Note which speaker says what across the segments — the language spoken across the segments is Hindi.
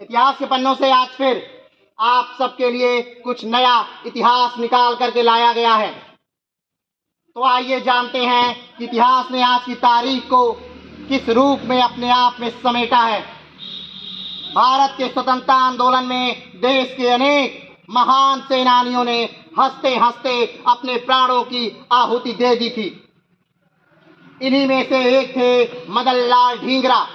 Speaker 1: इतिहास के पन्नों से आज फिर आप सबके लिए कुछ नया इतिहास निकाल करके लाया गया है। तो आइए जानते हैं कि इतिहास ने आज की तारीख को किस रूप में अपने आप में समेटा है। भारत के स्वतंत्रता आंदोलन में देश के अनेक महान सेनानियों ने हंसते हंसते अपने प्राणों की आहुति दे दी थी। इन्हीं में से एक थे मदन लाल ढींगरा।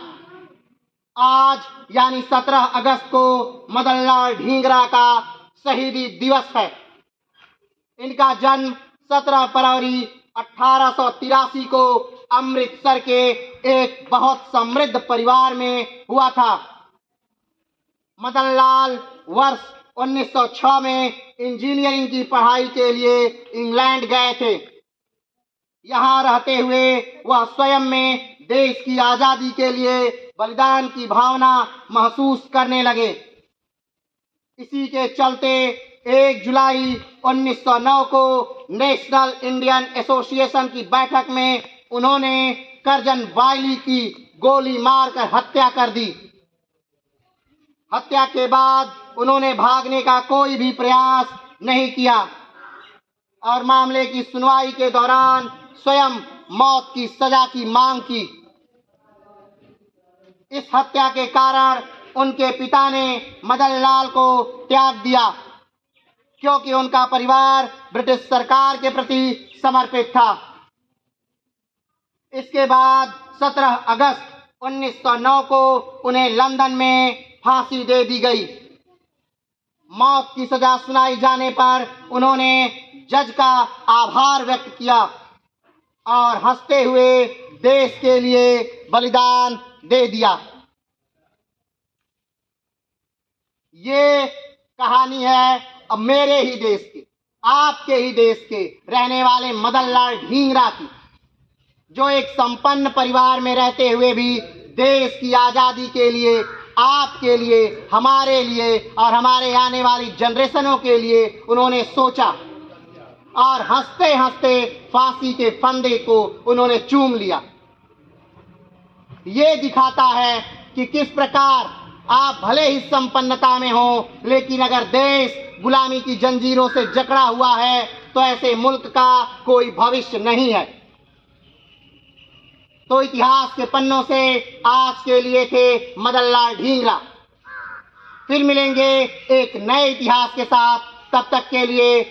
Speaker 1: आज यानी 17 अगस्त को मदन लाल ढींगरा का शहीदी दिवस है। इनका जन्म 17 फरवरी 1883 को अमृतसर के एक बहुत समृद्ध परिवार में हुआ था। मदन लाल वर्ष 1906 में इंजीनियरिंग की पढ़ाई के लिए इंग्लैंड गए थे। यहाँ रहते हुए वह स्वयं में देश की आजादी के लिए बलिदान की भावना महसूस करने लगे। इसी के चलते 1 जुलाई 1909 को नेशनल इंडियन एसोसिएशन की बैठक में उन्होंने करजन वायली की गोली मारकर हत्या कर दी। हत्या के बाद उन्होंने भागने का कोई भी प्रयास नहीं किया और मामले की सुनवाई के दौरान स्वयं मौत की सजा की मांग की। इस हत्या के कारण उनके पिता ने मदन लाल को त्याग दिया, क्योंकि उनका परिवार ब्रिटिश सरकार के प्रति समर्पित था। इसके बाद 17 अगस्त 1909 को उन्हें लंदन में फांसी दे दी गई। मौत की सजा सुनाई जाने पर उन्होंने जज का आभार व्यक्त किया और हंसते हुए देश के लिए बलिदान दे दिया। ये कहानी है अब मेरे ही देश के, आपके ही देश के रहने वाले मदन लाल ढींगरा की, जो एक संपन्न परिवार में रहते हुए भी देश की आजादी के लिए, आपके लिए, हमारे लिए और हमारे आने वाली जनरेशनों के लिए उन्होंने सोचा और हंसते हंसते फांसी के फंदे को उन्होंने चूम लिया। ये दिखाता है कि किस प्रकार आप भले ही संपन्नता में हो, लेकिन अगर देश गुलामी की जंजीरों से जकड़ा हुआ है तो ऐसे मुल्क का कोई भविष्य नहीं है। तो इतिहास के पन्नों से आज के लिए थे मदन लाल ढींगरा। फिर मिलेंगे एक नए इतिहास के साथ। तब तक के लिए